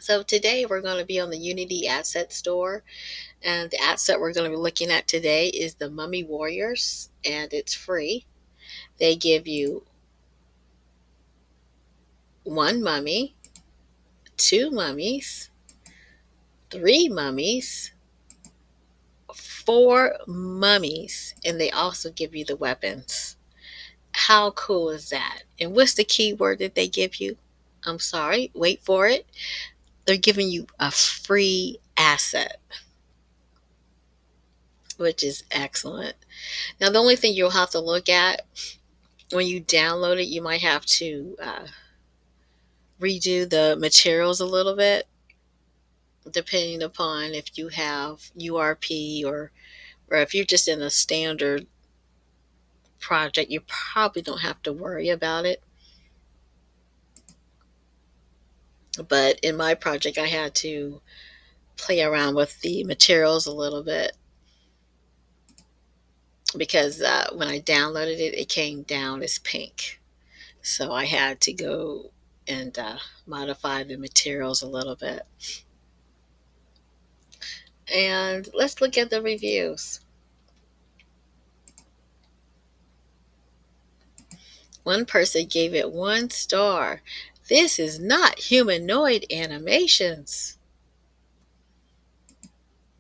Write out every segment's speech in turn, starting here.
So today we're going to be on the Unity Asset Store, and the asset we're going to be looking at today is the Mummy Warriors, and it's free. They give you one mummy, two mummies, three mummies, four mummies, and they also give you the weapons. How cool is that? And what's the key word that they give you? I'm sorry, wait for it. They're giving you a free asset, which is excellent. Now, the only thing you'll have to look at when you download it, you might have to redo the materials a little bit, depending upon if you have URP or if you're just in a standard project, you probably don't have to worry about it. But in my project, I had to play around with the materials a little bit because when I downloaded it, it came down as pink. So I had to go and modify the materials a little bit. And let's look at the reviews. One person gave it 1 star. This is not humanoid animations.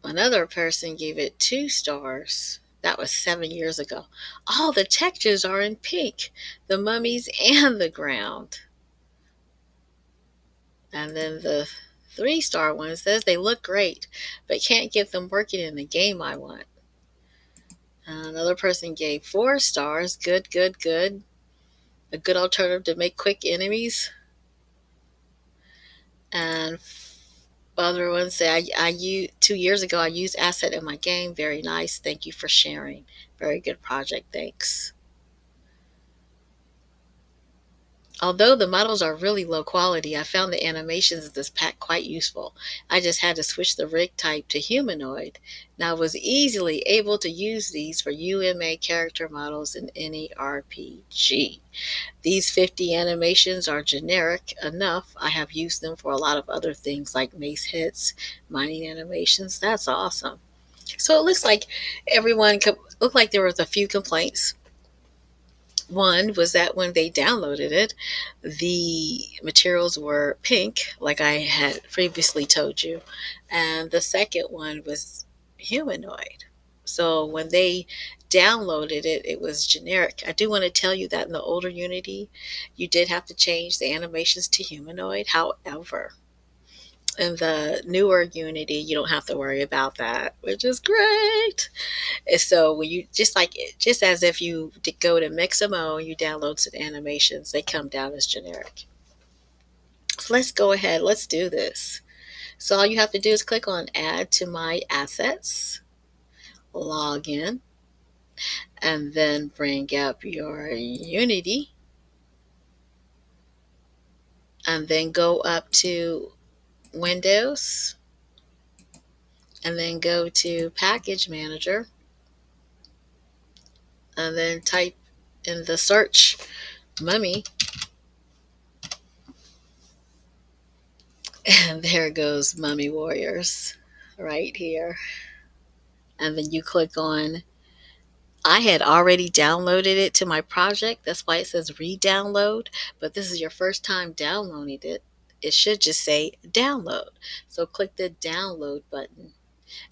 Another person gave it 2 stars. That was 7 years ago. All the textures are in pink, the mummies and the ground. And then the 3 star one says they look great, but can't get them working in the game I want. Another person gave 4 stars. Good, good, good. A good alternative to make quick enemies. And other ones say, I used 2 years ago, I used asset in my game. Very nice. Thank you for sharing. Very good project. Thanks. Although the models are really low quality, I found the animations of this pack quite useful. I just had to switch the rig type to humanoid. Now I was easily able to use these for UMA character models in any RPG. These 50 animations are generic enough. I have used them for a lot of other things like mace hits, mining animations. That's awesome. So it looks like looked like there was a few complaints. One was that when they downloaded it, the materials were pink, like I had previously told you. And the second one was humanoid. So when they downloaded it, it was generic. I do want to tell you that in the older Unity, you did have to change the animations to humanoid. However, in the newer Unity, you don't have to worry about that, which is great. And so when you just as if you go to Mixamo and you download some animations, they come down as generic. So let's go ahead. Let's do this. So all you have to do is click on Add to My Assets, log in, and then bring up your Unity, and then go up to Windows, and then go to Package Manager, and then type in the search mummy. And there goes Mummy Warriors right here. And then you click on, I had already downloaded it to my project. That's why it says re-download. But this is your first time downloading it. It should just say download. So click the download button.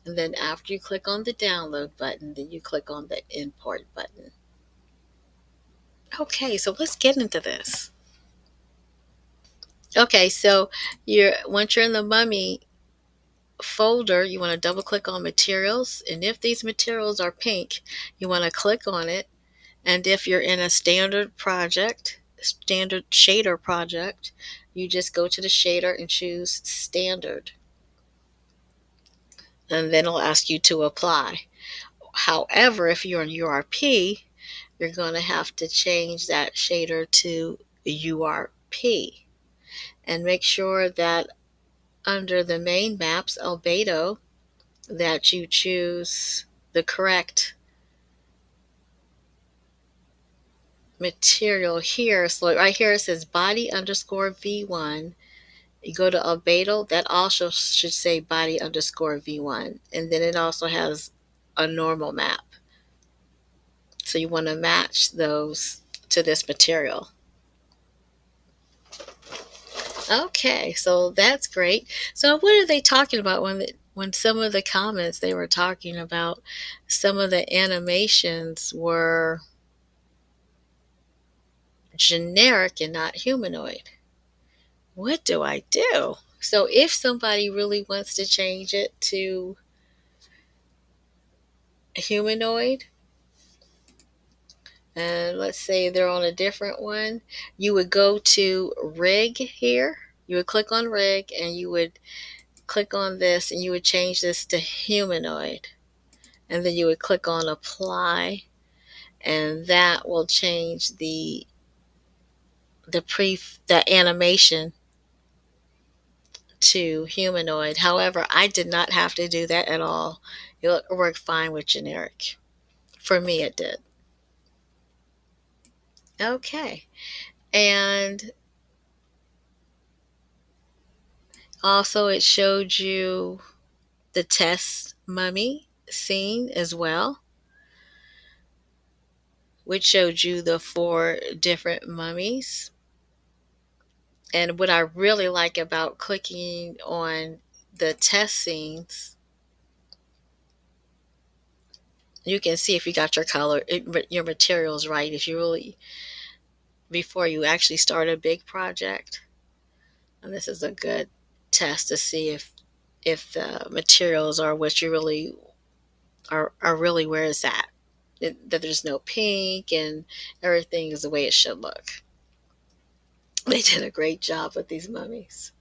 And then after you click on the download button, then you click on the import button. Okay, so let's get into this. Okay, so once you're in the Mummy folder, you want to double click on materials, and if these materials are pink, you want to click on it. And if you're in a standard shader project, you just go to the shader and choose standard, and then it'll ask you to apply. However, if you're in URP, you're going to have to change that shader to URP, and make sure that under the main maps albedo that you choose the correct material here. So right here it says body underscore V1 You go to albedo, that also should say body underscore V1. And then it also has a normal map. So you want to match those to this material. Okay, so that's great. So what are they talking about when some of the comments they were talking about some of the animations were generic and not humanoid? What do I do? So if somebody really wants to change it to humanoid, and let's say they're on a different one, you would go to rig here. You would click on rig and you would click on this and you would change this to humanoid. And then you would click on apply and that will change the animation to humanoid. However, I did not have to do that at all. It worked fine with generic. For me it did. Okay. And also it showed you the test mummy scene as well, which showed you the four different mummies. And what I really like about clicking on the test scenes, you can see if you got your your materials right. If you really, before you actually start a big project, and this is a good test to see if the materials are what you really are really where it's at. That there's no pink and everything is the way it should look. They did a great job with these mummies.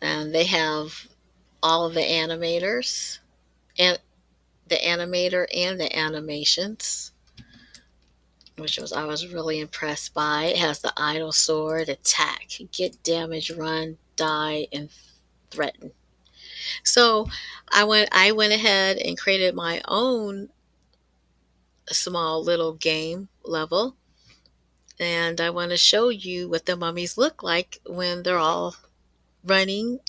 And they have all of the animators and the animator and the animations, which was I was really impressed by. It has the idle sword, attack, get damage, run, die, and threaten. So I went ahead and created my own small little game level, and I want to show you what the mummies look like when they're all running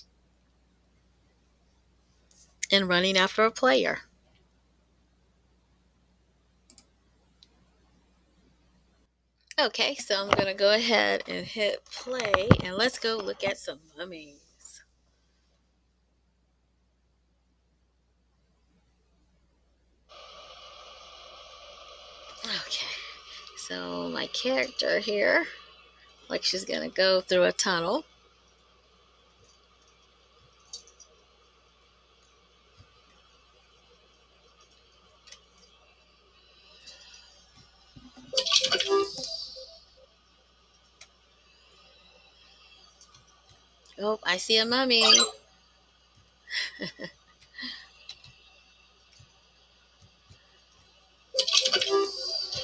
and running after a player. Okay, so I'm gonna go ahead and hit play and let's go look at some mummies. Okay, so my character here, like she's gonna go through a tunnel. Oh, I see a mummy.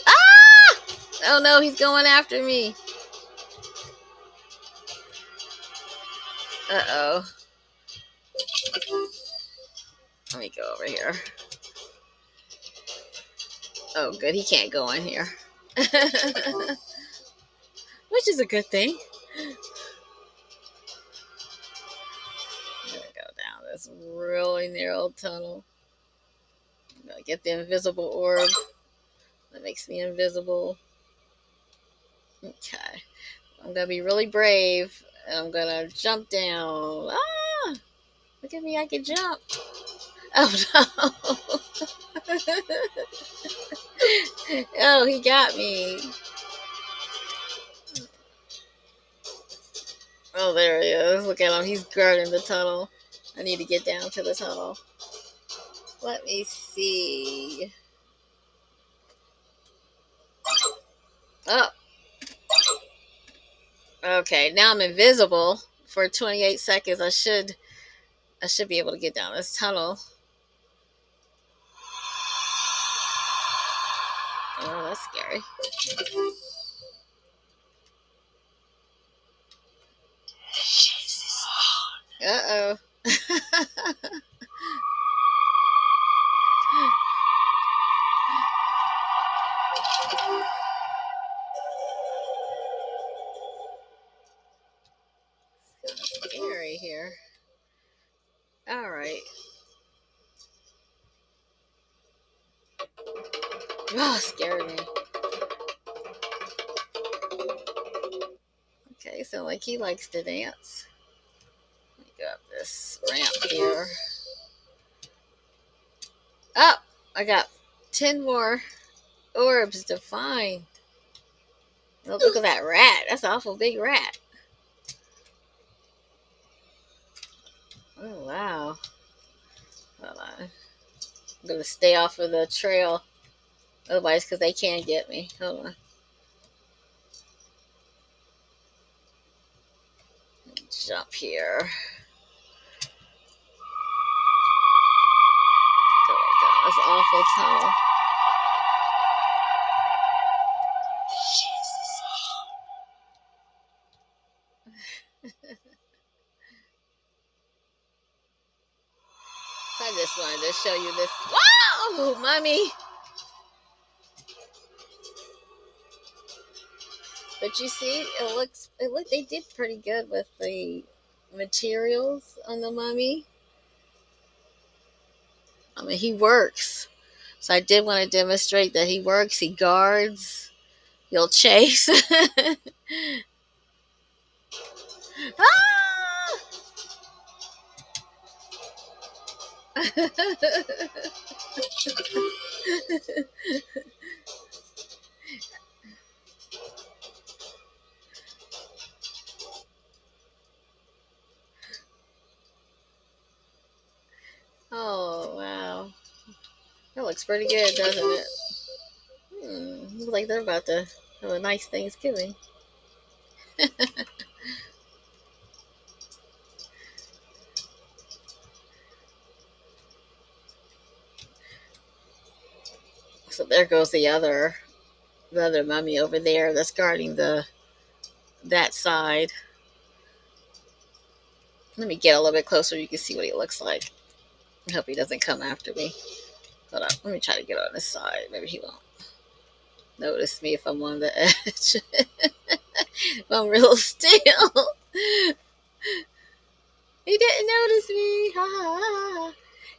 Ah! Oh no, he's going after me. Uh oh. Let me go over here. Oh, good. He can't go in here. Which is a good thing. I'm gonna go down this really narrow tunnel. I'm gonna get the invisible orb that makes me invisible. Okay. I'm gonna be really brave and I'm gonna jump down. Ah! Look at me, I can jump. Oh no. Oh, he got me. Oh, there he is. Look at him. He's guarding the tunnel. I need to get down to the tunnel. Let me see. Oh, okay. Now I'm invisible for 28 seconds. I should be able to get down this tunnel. Oh, that's scary. Uh oh. scary here. All right. Oh, scared me. Okay, so like he likes to dance. Let me go up this ramp here. Oh, I got 10 more orbs to find. Oh, look at that rat. That's an awful big rat. Oh, wow. Hold on. I'm going to stay off of the trail. Otherwise, because they can get me. Hold on. Jump here. Go right down this awful tunnel. I just wanted to show you this. Whoa, mommy! But you see, they did pretty good with the materials on the mummy. I mean, he works. So I did want to demonstrate that he works. He guards. He'll chase. Ah! Oh, wow. That looks pretty good, doesn't it? Looks like they're about to have a nice Thanksgiving. So there goes the other mummy over there that's guarding that side. Let me get a little bit closer so you can see what he looks like. I hope he doesn't come after me. Hold on. Let me try to get on this side. Maybe he won't notice me if I'm on the edge. If I'm real still. He didn't notice me. Ha ha ha.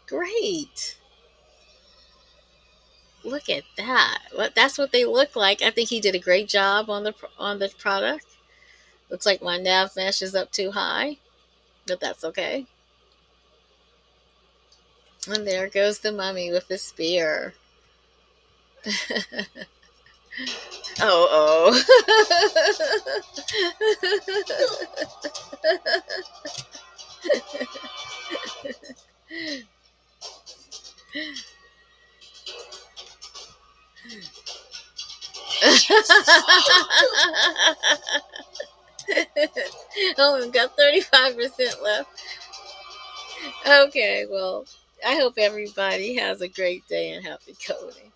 Great. Look at that. That's what they look like. I think he did a great job on the product. Looks like my nav mesh is up too high, but that's okay. And there goes the mummy with the spear. Oh, oh, we've got 35% left. Okay, well, I hope everybody has a great day and happy coding.